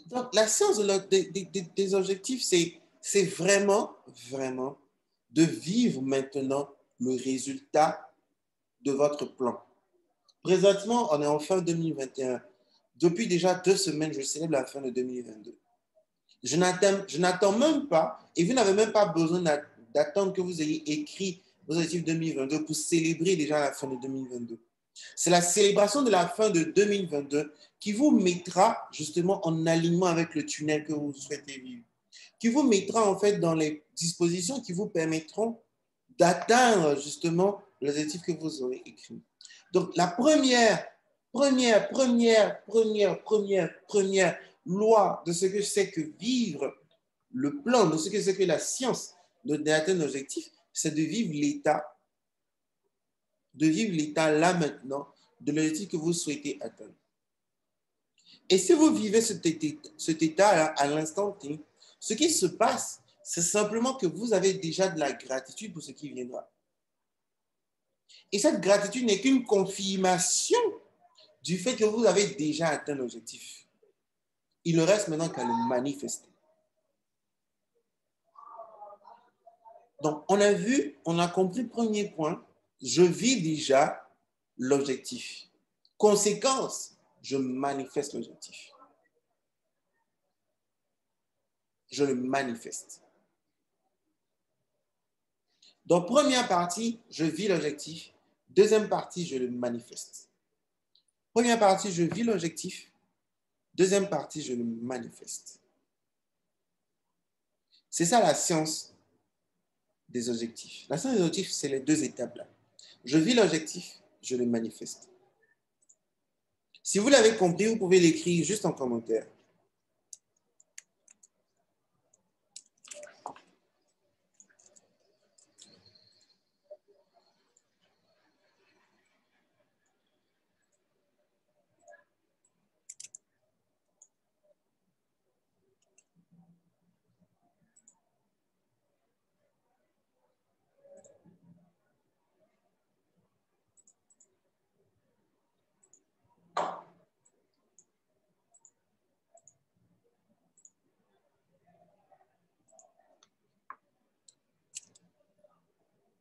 Donc, la science des objectifs, c'est vraiment, vraiment de vivre maintenant le résultat de votre plan. Présentement, on est en fin 2021. Depuis déjà 2 semaines, je célèbre la fin de 2022. Je n'attends même pas, et vous n'avez même pas besoin d'attendre que vous ayez écrit vos objectifs 2022 pour célébrer déjà la fin de 2022. C'est la célébration de la fin de 2022 qui vous mettra justement en alignement avec le tunnel que vous souhaitez vivre, qui vous mettra en fait dans les dispositions qui vous permettront d'atteindre justement l'objectif que vous aurez écrit. Donc la première loi de ce que c'est que vivre le plan, de ce que c'est que la science d'atteindre l'objectif, c'est de vivre l'état là maintenant de l'objectif que vous souhaitez atteindre. Et si vous vivez cet état-là à l'instant T, ce qui se passe, c'est simplement que vous avez déjà de la gratitude pour ce qui viendra. Et cette gratitude n'est qu'une confirmation du fait que vous avez déjà atteint l'objectif. Il ne reste maintenant qu'à le manifester. Donc, on a vu, on a compris le premier point, je vis déjà l'objectif. Conséquence, je manifeste l'objectif. Je le manifeste. Donc, première partie, je vis l'objectif. Deuxième partie, je le manifeste. Première partie, je vis l'objectif. Deuxième partie, je le manifeste. C'est ça la science des objectifs. La science des objectifs, c'est les deux étapes-là. Je vis l'objectif, je le manifeste. Si vous l'avez compris, vous pouvez l'écrire juste en commentaire.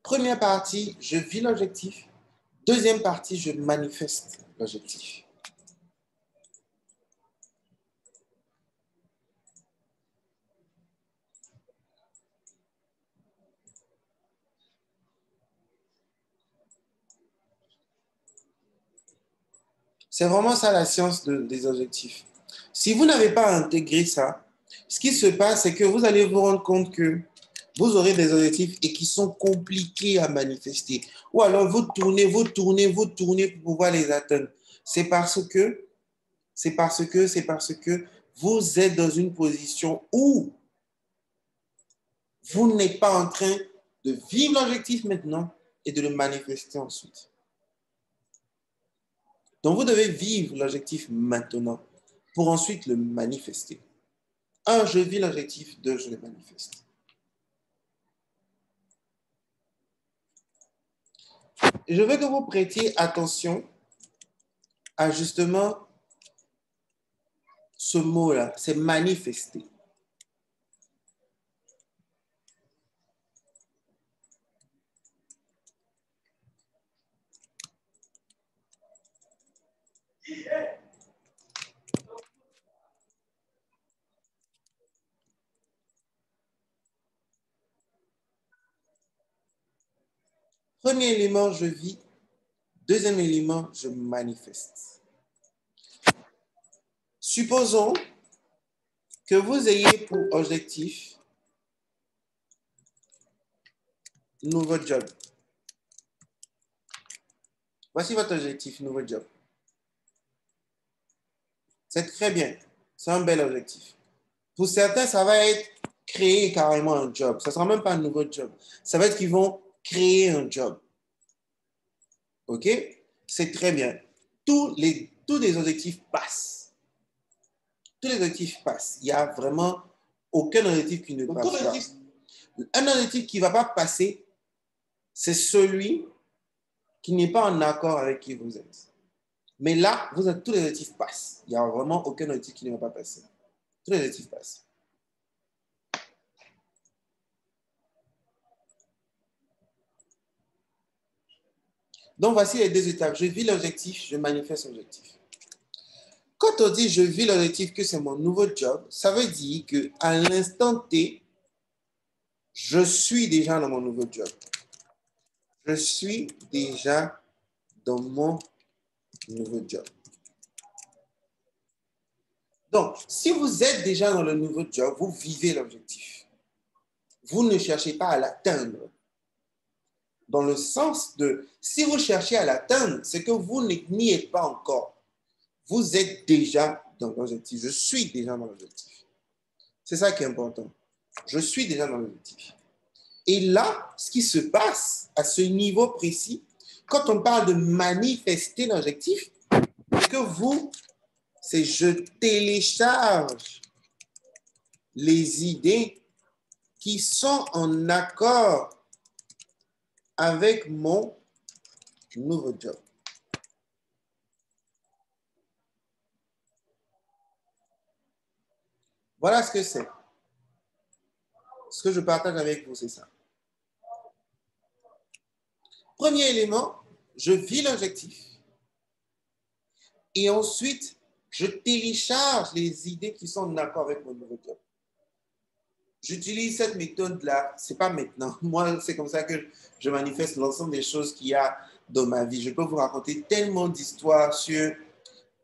Première partie, je vis l'objectif. Deuxième partie, je manifeste l'objectif. C'est vraiment ça la science des objectifs. Si vous n'avez pas intégré ça, ce qui se passe, c'est que vous allez vous rendre compte que vous aurez des objectifs et qui sont compliqués à manifester. Ou alors vous tournez pour pouvoir les atteindre. C'est parce que vous êtes dans une position où vous n'êtes pas en train de vivre l'objectif maintenant et de le manifester ensuite. Donc, vous devez vivre l'objectif maintenant pour ensuite le manifester. 1, je vis l'objectif. 2, je le manifeste. Je veux que vous prêtiez attention à justement ce mot-là, c'est manifester. Premier élément, je vis. Deuxième élément, je manifeste. Supposons que vous ayez pour objectif nouveau job. Voici votre objectif, nouveau job. C'est très bien. C'est un bel objectif. Pour certains, ça va être créer carrément un job. Ça ne sera même pas un nouveau job. Ça va être qu'ils vont créer un job. OK? C'est très bien. Tous les objectifs passent. Tous les objectifs passent. Il n'y a vraiment aucun objectif qui ne passe pas. Un objectif qui ne va pas passer, c'est celui qui n'est pas en accord avec qui vous êtes. Mais là, tous les objectifs passent. Il n'y a vraiment aucun objectif qui ne va pas passer. Tous les objectifs passent. Donc, voici les deux étapes. Je vis l'objectif, je manifeste l'objectif. Quand on dit je vis l'objectif, que c'est mon nouveau job, ça veut dire qu'à l'instant T, je suis déjà dans mon nouveau job. Je suis déjà dans mon nouveau job. Donc, si vous êtes déjà dans le nouveau job, vous vivez l'objectif. Vous ne cherchez pas à l'atteindre. Dans le sens de, si vous cherchez à l'atteindre, c'est que vous n'y êtes pas encore. Vous êtes déjà dans l'objectif. Je suis déjà dans l'objectif. C'est ça qui est important. Je suis déjà dans l'objectif. Et là, ce qui se passe à ce niveau précis, quand on parle de manifester l'objectif, c'est que vous, c'est je télécharge les idées qui sont en accord avec mon nouveau job. Voilà ce que c'est. Ce que je partage avec vous, c'est ça. Premier élément, je vis l'objectif. Et ensuite, je télécharge les idées qui sont en accord avec mon nouveau job. J'utilise cette méthode-là, ce n'est pas maintenant. Moi, c'est comme ça que je manifeste l'ensemble des choses qu'il y a dans ma vie. Je peux vous raconter tellement d'histoires sur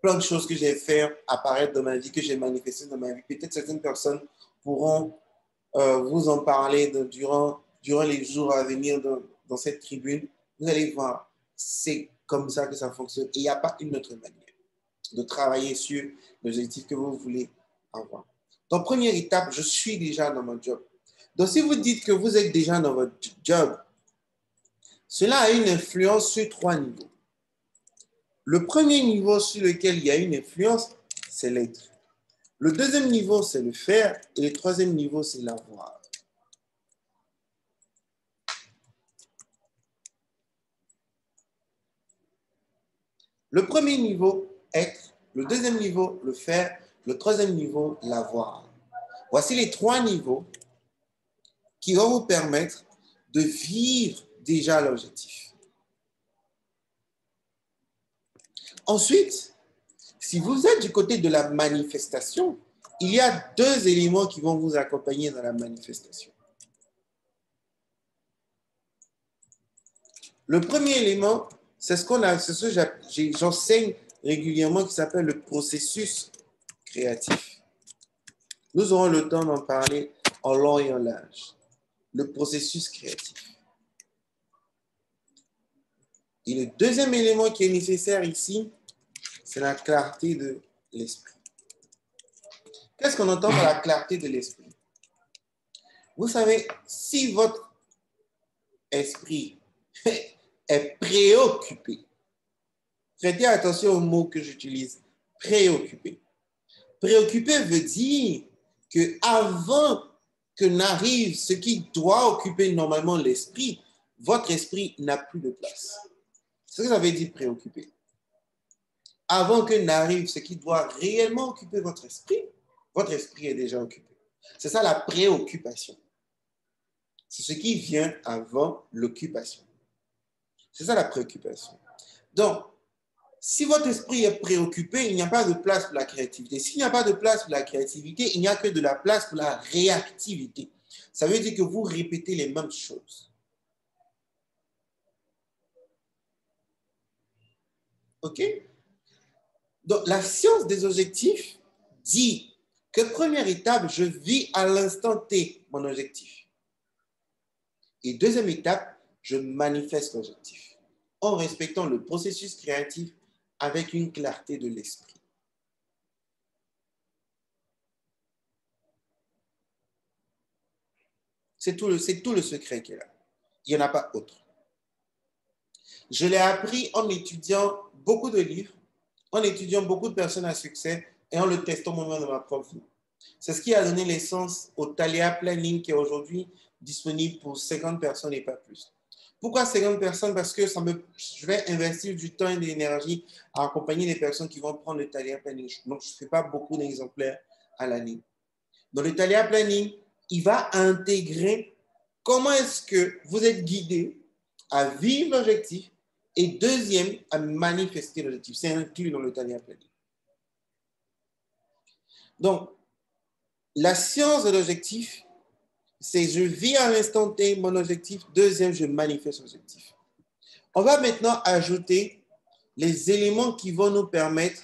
plein de choses que j'ai fait apparaître dans ma vie, que j'ai manifestées dans ma vie. Peut-être certaines personnes pourront vous en parler durant les jours à venir dans cette tribune. Vous allez voir, c'est comme ça que ça fonctionne. Et il n'y a pas une autre manière de travailler sur l'objectif que vous voulez avoir. Donc, première étape, je suis déjà dans mon job. Donc, si vous dites que vous êtes déjà dans votre job, cela a une influence sur 3 niveaux. Le premier niveau sur lequel il y a une influence, c'est l'être. Le deuxième niveau, c'est le faire. Et le troisième niveau, c'est l'avoir. Le premier niveau, être. Le deuxième niveau, le faire. Le troisième niveau, l'avoir. Voici les 3 niveaux qui vont vous permettre de vivre déjà l'objectif. Ensuite, si vous êtes du côté de la manifestation, il y a 2 éléments qui vont vous accompagner dans la manifestation. Le premier élément, c'est ce que j'enseigne régulièrement qui s'appelle le processus créatif. Nous aurons le temps d'en parler en long et en large. Le processus créatif. Et le deuxième élément qui est nécessaire ici, c'est la clarté de l'esprit. Qu'est-ce qu'on entend par la clarté de l'esprit? Vous savez, si votre esprit est préoccupé, prêtez attention aux mots que j'utilise, préoccupé. Préoccupé veut dire que avant que n'arrive ce qui doit occuper normalement l'esprit, votre esprit n'a plus de place. C'est ce que ça veut dire préoccupé. Avant que n'arrive ce qui doit réellement occuper votre esprit est déjà occupé. C'est ça la préoccupation. C'est ce qui vient avant l'occupation. C'est ça la préoccupation. Donc, si votre esprit est préoccupé, il n'y a pas de place pour la créativité. S'il n'y a pas de place pour la créativité, il n'y a que de la place pour la réactivité. Ça veut dire que vous répétez les mêmes choses. OK? Donc, la science des objectifs dit que première étape, je vis à l'instant T mon objectif. Et deuxième étape, je manifeste l'objectif en respectant le processus créatif avec une clarté de l'esprit. C'est tout le secret qu'il y a là. Il n'y en a pas autre. Je l'ai appris en étudiant beaucoup de livres, en étudiant beaucoup de personnes à succès et en le testant moi-même dans ma propre vie. C'est ce qui a donné naissance au Thalia Planning qui est aujourd'hui disponible pour 50 personnes et pas plus. Pourquoi 50 personnes? Parce que je vais investir du temps et de l'énergie à accompagner les personnes qui vont prendre le Thalia Planning. Donc, je ne fais pas beaucoup d'exemplaires à l'année. Dans le Thalia Planning, il va intégrer comment est-ce que vous êtes guidé à vivre l'objectif et deuxième, à manifester l'objectif. C'est inclus dans le Thalia Planning. Donc, la science de l'objectif, c'est je vis à l'instant T mon objectif. Deuxième, je manifeste l'objectif. On va maintenant ajouter les éléments qui vont nous permettre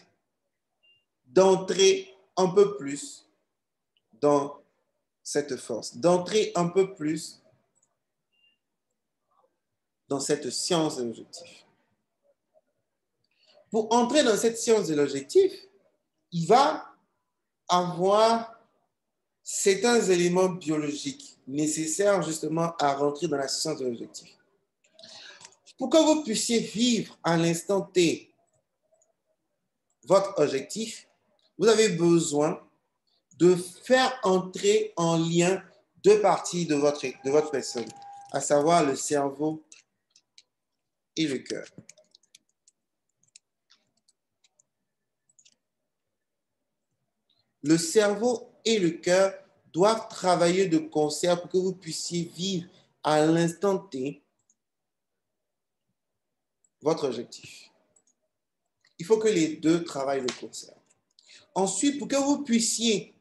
d'entrer un peu plus dans cette force, d'entrer un peu plus dans cette science de l'objectif. Pour entrer dans cette science de l'objectif, il va avoir certains éléments biologiques nécessaires justement à rentrer dans la science de l'objectif. Pour que vous puissiez vivre à l'instant T votre objectif, vous avez besoin de faire entrer en lien deux parties de votre personne, à savoir le cerveau et le cœur. Le cerveau et le cœur doivent travailler de concert pour que vous puissiez vivre à l'instant T votre objectif. Il faut que les deux travaillent de concert. Ensuite, pour que vous puissiez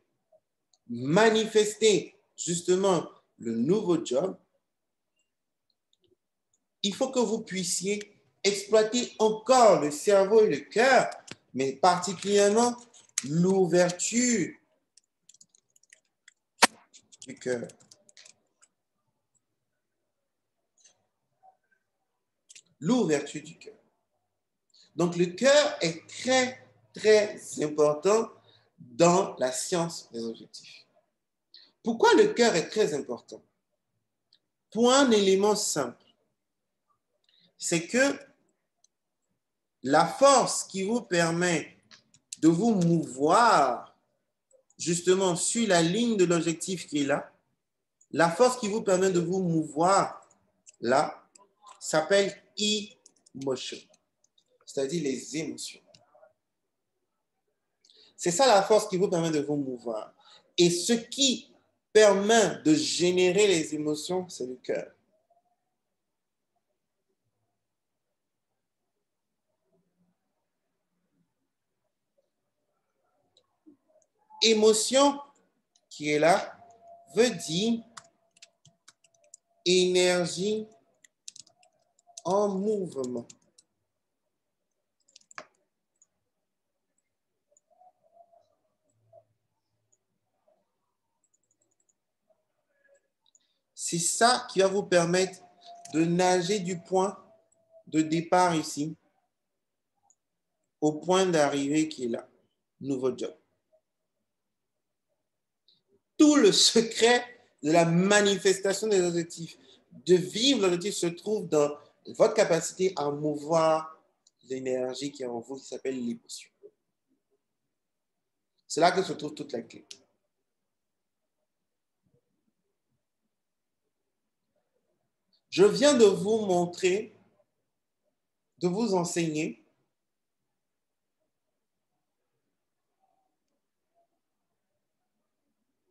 manifester justement le nouveau job, il faut que vous puissiez exploiter encore le cerveau et le cœur, mais particulièrement l'ouverture du cœur. L'ouverture du cœur. Donc, le cœur est très, très important dans la science des objectifs. Pourquoi le cœur est très important? Pour un élément simple, c'est que la force qui vous permet de vous mouvoir justement sur la ligne de l'objectif qui est là, la force qui vous permet de vous mouvoir là, s'appelle emotion, c'est-à-dire les émotions. C'est ça la force qui vous permet de vous mouvoir. Et ce qui permet de générer les émotions, c'est le cœur. Émotion qui est là veut dire énergie en mouvement. C'est ça qui va vous permettre de nager du point de départ ici au point d'arrivée qui est là. Nouveau job. Tout le secret de la manifestation des objectifs, de vivre l'objectif, se trouve dans votre capacité à mouvoir l'énergie qui est en vous, qui s'appelle l'émotion. C'est là que se trouve toute la clé. Je viens de vous montrer, de vous enseigner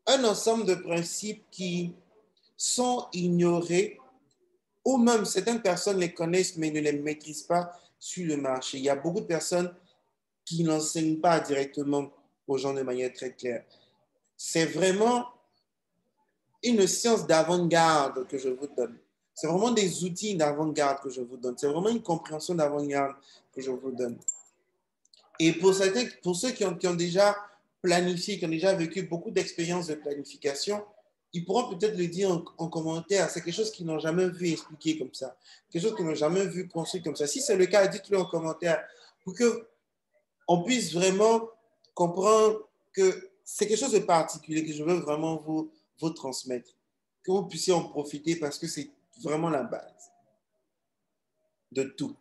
un ensemble de principes qui sont ignorés ou même certaines personnes les connaissent mais ne les maîtrisent pas sur le marché. Il y a beaucoup de personnes qui n'enseignent pas directement aux gens de manière très claire. C'est vraiment une science d'avant-garde que je vous donne. C'est vraiment des outils d'avant-garde que je vous donne. C'est vraiment une compréhension d'avant-garde que je vous donne. Et pour ceux qui ont déjà planifié, qui ont déjà vécu beaucoup d'expériences de planification, ils pourront peut-être le dire en commentaire. C'est quelque chose qu'ils n'ont jamais vu expliqué comme ça. Quelque chose qu'ils n'ont jamais vu construit comme ça. Si c'est le cas, dites-le en commentaire pour qu'on puisse vraiment comprendre que c'est quelque chose de particulier que je veux vraiment vous transmettre. Que vous puissiez en profiter parce que c'est vraiment la base de tout.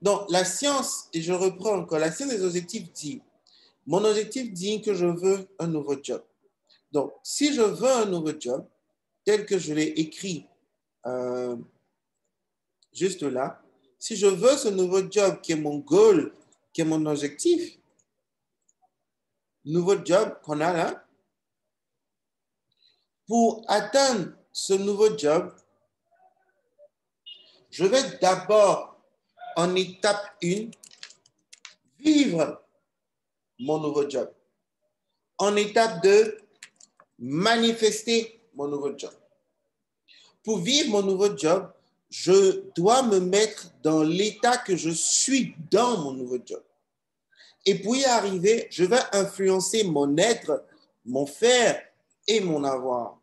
Donc, la science, et je reprends encore, la science des objectifs dit, mon objectif dit que je veux un nouveau job. Donc, si je veux un nouveau job, tel que je l'ai écrit juste là, si je veux ce nouveau job qui est mon goal, qui est mon objectif, nouveau job qu'on a là, Pour atteindre ce nouveau job, je vais d'abord, en étape 1, vivre mon nouveau job. En étape 2, manifester mon nouveau job. Pour vivre mon nouveau job, je dois me mettre dans l'état que je suis dans mon nouveau job. Et pour y arriver, je vais influencer mon être, mon faire et mon avoir.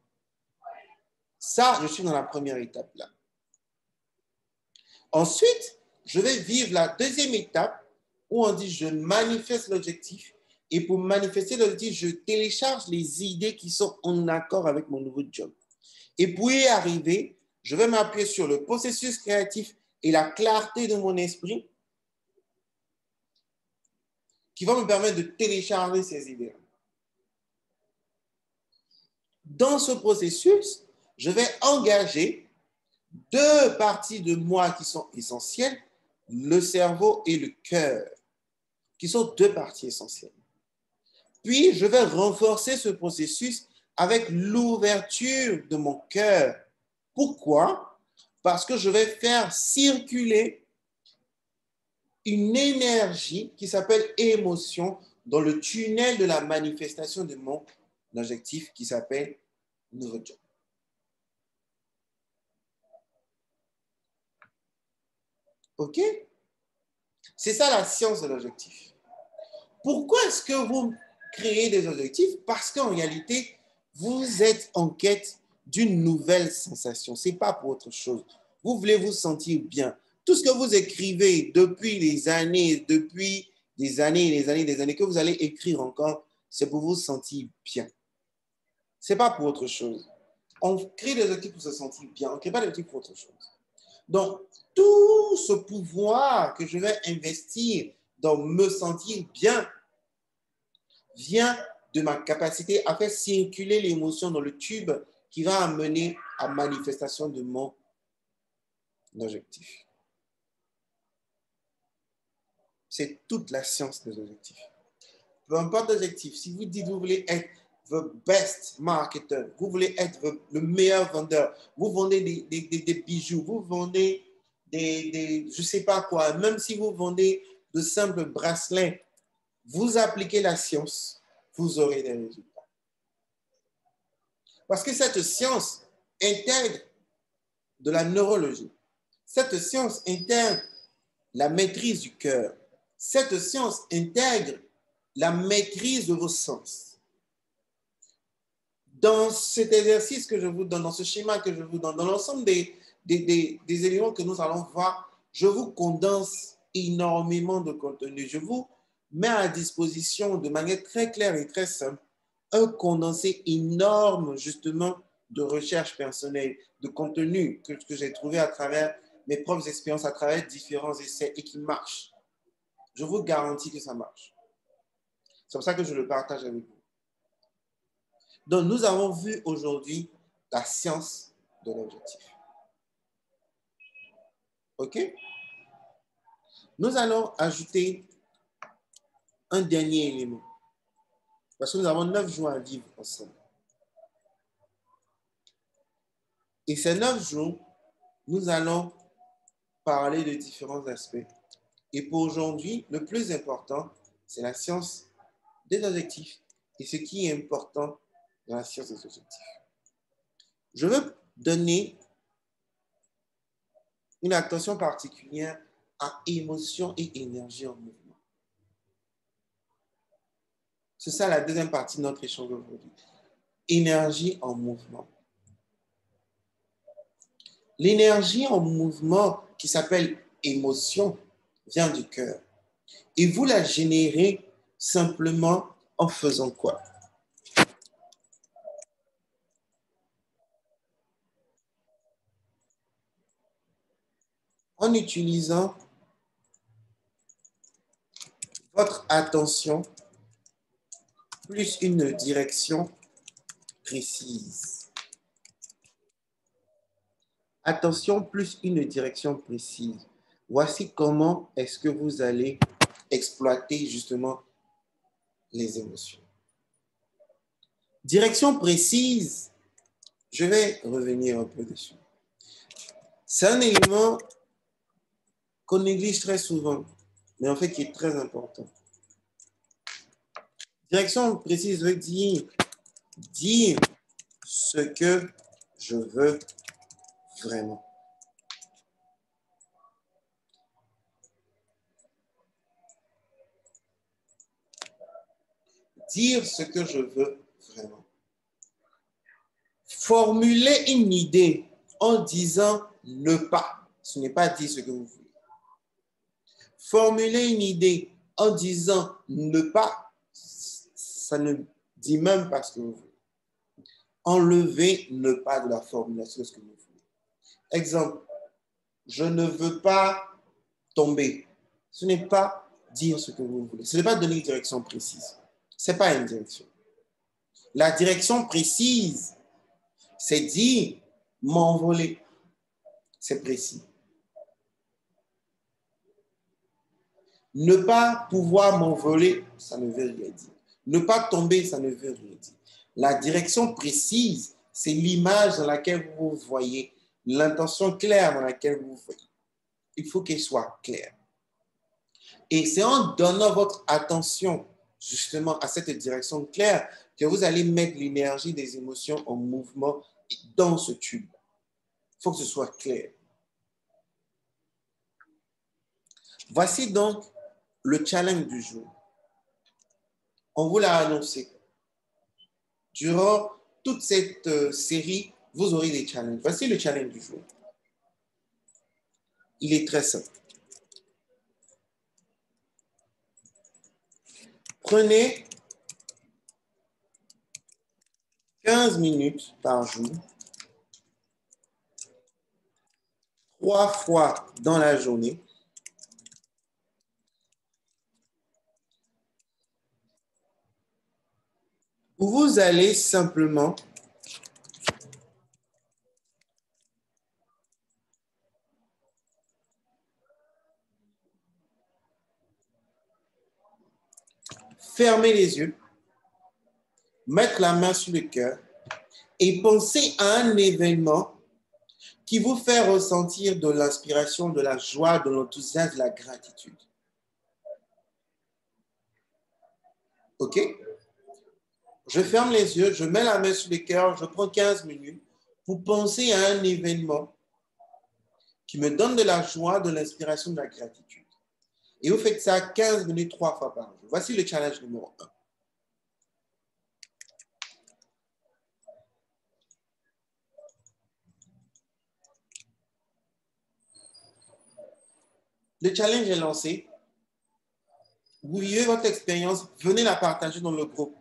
Ça, je suis dans la première étape là. Ensuite, je vais vivre la deuxième étape où on dit je manifeste l'objectif. Et pour manifester l'objectif, je télécharge les idées qui sont en accord avec mon nouveau job. Et pour y arriver, je vais m'appuyer sur le processus créatif et la clarté de mon esprit qui vont me permettre de télécharger ces idées. Dans ce processus, je vais engager deux parties de moi qui sont essentielles, le cerveau et le cœur, qui sont deux parties essentielles. Puis, je vais renforcer ce processus avec l'ouverture de mon cœur. Pourquoi? Parce que je vais faire circuler une énergie qui s'appelle émotion dans le tunnel de la manifestation de mon objectif qui s'appelle nouveau job. OK? C'est ça la science de l'objectif. Pourquoi est-ce que vous créez des objectifs? Parce qu'en réalité, vous êtes en quête d'une nouvelle sensation. Ce n'est pas pour autre chose. Vous voulez vous sentir bien. Tout ce que vous écrivez depuis des années, que vous allez écrire encore, c'est pour vous sentir bien. Ce n'est pas pour autre chose. On crée des objectifs pour se sentir bien. On ne crée pas des objectifs pour autre chose. Donc, tout ce pouvoir que je vais investir dans me sentir bien vient de ma capacité à faire circuler l'émotion dans le tube qui va amener à manifestation de mon objectif. C'est toute la science des objectifs. Peu importe l'objectif, si vous dites que vous voulez être the best marketer, vous voulez être le meilleur vendeur, vous vendez des bijoux, vous vendez je ne sais pas quoi, même si vous vendez de simples bracelets, vous appliquez la science, vous aurez des résultats. Parce que cette science intègre de la neurologie. Cette science intègre la maîtrise du cœur. Cette science intègre la maîtrise de vos sens. Dans cet exercice que je vous donne, dans ce schéma que je vous donne, dans l'ensemble des éléments que nous allons voir, je vous condense énormément de contenu. Je vous mets à disposition de manière très claire et très simple un condensé énorme justement de recherche personnelle, de contenu que j'ai trouvé à travers mes propres expériences, à travers différents essais et qui marche. Je vous garantis que ça marche. C'est pour ça que je le partage avec vous. Donc, nous avons vu aujourd'hui la science de l'objectif. OK? Nous allons ajouter un dernier élément. Parce que nous avons 9 jours à vivre ensemble. Et ces 9 jours, nous allons parler de différents aspects. Et pour aujourd'hui, le plus important, c'est la science des objectifs et ce qui est important dans la science des objectifs. Je veux donner une attention particulière à émotion et énergie en mouvement. C'est ça la deuxième partie de notre échange aujourd'hui. Énergie en mouvement. L'énergie en mouvement qui s'appelle émotion vient du cœur. Et vous la générez simplement en faisant quoi? En utilisant votre attention plus une direction précise. Attention plus une direction précise. Voici comment est-ce que vous allez exploiter justement les émotions. Direction précise, Je vais revenir un peu dessus. C'est un élément qu'on néglige très souvent, mais en fait qui est très important. Direction précise veut dire ce que je veux vraiment. Dire ce que je veux vraiment. Formuler une idée en disant ne pas. Ce n'est pas dire ce que vous voulez. Formuler une idée en disant ne pas, ça ne dit même pas ce que vous voulez. Enlevez ne pas de la formulation de ce que vous voulez. Exemple, je ne veux pas tomber. Ce n'est pas dire ce que vous voulez. Ce n'est pas donner une direction précise. Ce n'est pas une direction. La direction précise, c'est dire m'envoler. C'est précis. Ne pas pouvoir m'envoler, ça ne veut rien dire. Ne pas tomber, ça ne veut rien dire. La direction précise, c'est l'image dans laquelle vous vous voyez, l'intention claire dans laquelle vous vous voyez. Il faut qu'elle soit claire. Et c'est en donnant votre attention justement à cette direction claire que vous allez mettre l'énergie des émotions en mouvement dans ce tube. Il faut que ce soit clair. Voici donc le challenge du jour. On vous l'a annoncé. Durant toute cette série, vous aurez des challenges. Voici le challenge du jour. Il est très simple. Prenez 15 minutes par jour, 3 fois dans la journée, où vous allez simplement fermer les yeux, mettre la main sur le cœur et penser à un événement qui vous fait ressentir de l'inspiration, de la joie, de l'enthousiasme, de la gratitude. OK? Je ferme les yeux, je mets la main sur le cœur, je prends 15 minutes pour penser à un événement qui me donne de la joie, de l'inspiration, de la gratitude. Et vous faites ça 15 minutes, 3 fois par jour. Voici le challenge numéro 1. Le challenge est lancé. Vous vivez votre expérience, venez la partager dans le groupe.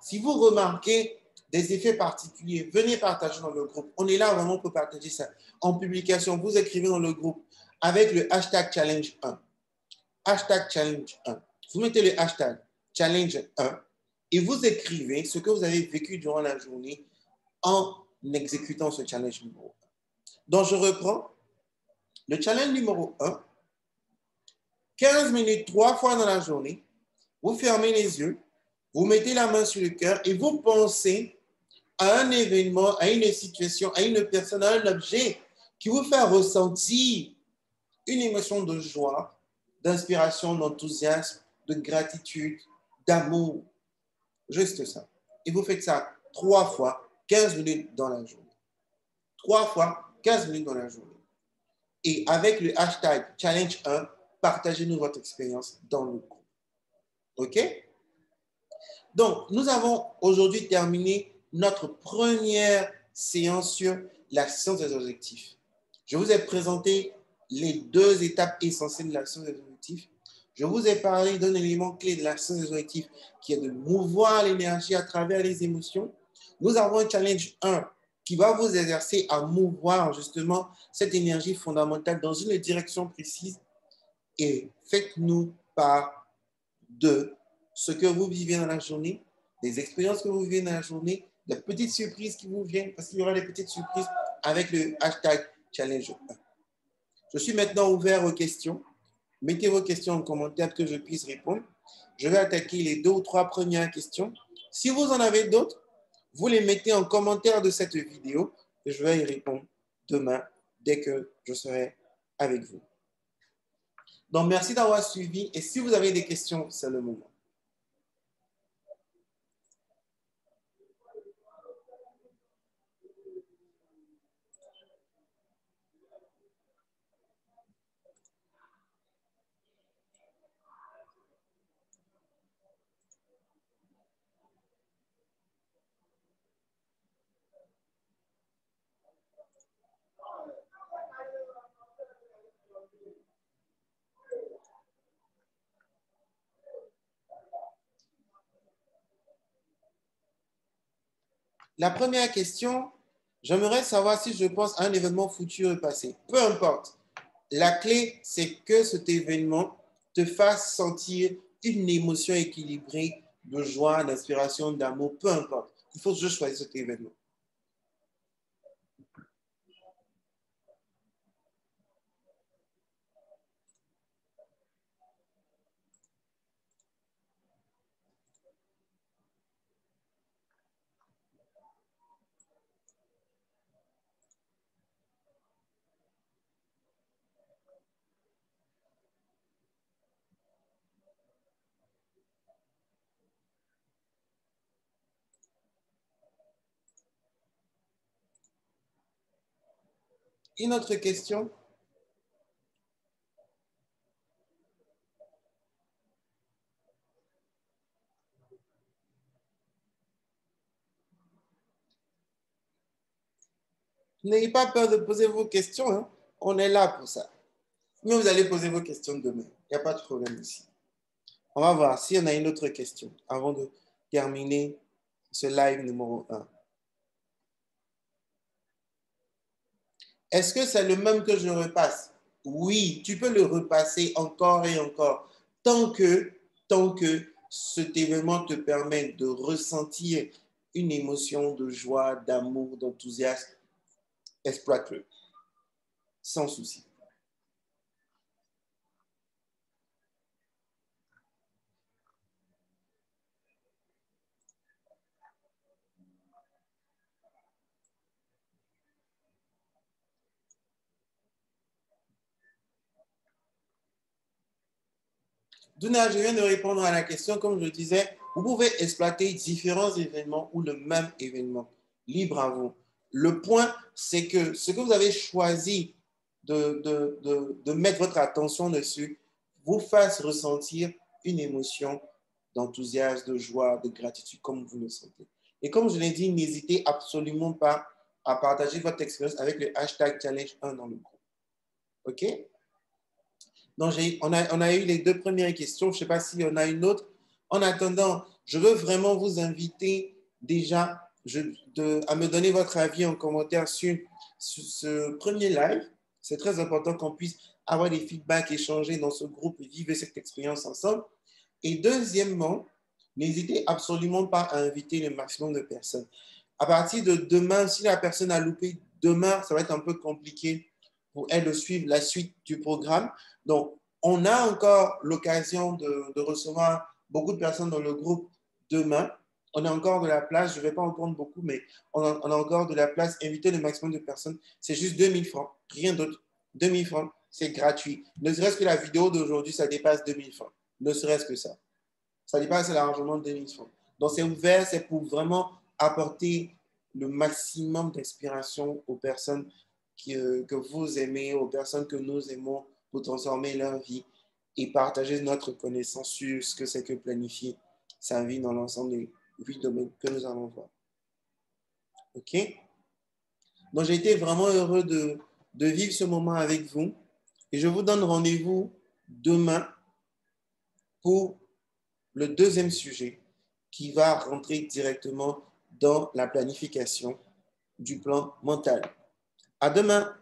Si vous remarquez des effets particuliers, venez partager dans le groupe. On est là vraiment pour partager ça. En publication, vous écrivez dans le groupe avec le hashtag challenge 1. Hashtag challenge 1. Vous mettez le hashtag challenge 1 et vous écrivez ce que vous avez vécu durant la journée en exécutant ce challenge numéro 1. Donc, je reprends. Le challenge numéro 1, 15 minutes, 3 fois dans la journée, vous fermez les yeux, vous mettez la main sur le cœur et vous pensez à un événement, à une situation, à une personne, à un objet qui vous fait ressentir une émotion de joie, d'inspiration, d'enthousiasme, de gratitude, d'amour. Juste ça. Et vous faites ça 3 fois, 15 minutes dans la journée. 3 fois, 15 minutes dans la journée. Et avec le hashtag challenge 1, partagez-nous votre expérience dans le groupe. OK? Donc, nous avons aujourd'hui terminé notre première séance sur la science des objectifs. Je vous ai présenté les 2 étapes essentielles de la science des objectifs. Je vous ai parlé d'un élément clé de la science des objectifs qui est de mouvoir l'énergie à travers les émotions. Nous avons un challenge 1 qui va vous exercer à mouvoir justement cette énergie fondamentale dans une direction précise. Et faites-nous part de ce que vous vivez dans la journée, des expériences que vous vivez dans la journée, des petites surprises qui vous viennent, parce qu'il y aura des petites surprises avec le hashtag challenge 1. Je suis maintenant ouvert aux questions. Mettez vos questions en commentaire pour que je puisse répondre. Je vais attaquer les 2 ou 3 premières questions. Si vous en avez d'autres, vous les mettez en commentaire de cette vidéo et je vais y répondre demain dès que je serai avec vous. Donc, merci d'avoir suivi et si vous avez des questions, c'est le moment. La première question, j'aimerais savoir si je pense à un événement futur et passé. Peu importe. La clé, c'est que cet événement te fasse sentir une émotion équilibrée de joie, d'inspiration, d'amour, peu importe. Il faut juste choisir cet événement. Une autre question? N'ayez pas peur de poser vos questions, hein. On est là pour ça. Mais vous allez poser vos questions demain. Il n'y a pas de problème ici. On va voir s'il y en a une autre question avant de terminer ce live numéro 1. Est-ce que c'est le même que je repasse? Oui, tu peux le repasser encore et encore. Tant que cet événement te permet de ressentir une émotion de joie, d'amour, d'enthousiasme, exploite-le. Sans souci. Duna, je viens de répondre à la question. Comme je disais, vous pouvez exploiter différents événements ou le même événement. Libre à vous. Le point, c'est que ce que vous avez choisi de mettre votre attention dessus vous fasse ressentir une émotion d'enthousiasme, de joie, de gratitude, comme vous le sentez. Et comme je l'ai dit, n'hésitez absolument pas à partager votre expérience avec le hashtag Challenge1 dans le groupe. OK? Donc, on a eu les deux premières questions. Je ne sais pas s'il y en a une autre. En attendant, je veux vraiment vous inviter déjà à me donner votre avis en commentaire sur ce premier live. C'est très important qu'on puisse avoir des feedbacks, échanger dans ce groupe et vivre cette expérience ensemble. Et deuxièmement, n'hésitez absolument pas à inviter le maximum de personnes. À partir de demain, si la personne a loupé, demain, ça va être un peu compliqué pour elle de suivre la suite du programme. Donc, on a encore l'occasion de recevoir beaucoup de personnes dans le groupe demain. On a encore de la place. Je ne vais pas en prendre beaucoup, mais on a encore de la place. Inviter le maximum de personnes. C'est juste 2000 francs, rien d'autre. 2000 francs, c'est gratuit. Ne serait-ce que la vidéo d'aujourd'hui, ça dépasse 2000 francs. Ne serait-ce que ça. Ça dépasse largement 2000 francs. Donc, c'est ouvert, c'est pour vraiment apporter le maximum d'inspiration aux personnes que vous aimez, aux personnes que nous aimons, pour transformer leur vie et partager notre connaissance sur ce que c'est que planifier sa vie dans l'ensemble des 8 domaines que nous allons voir. OK? Donc, j'ai été vraiment heureux de vivre ce moment avec vous et je vous donne rendez-vous demain pour le deuxième sujet qui va rentrer directement dans la planification du plan mental. À demain!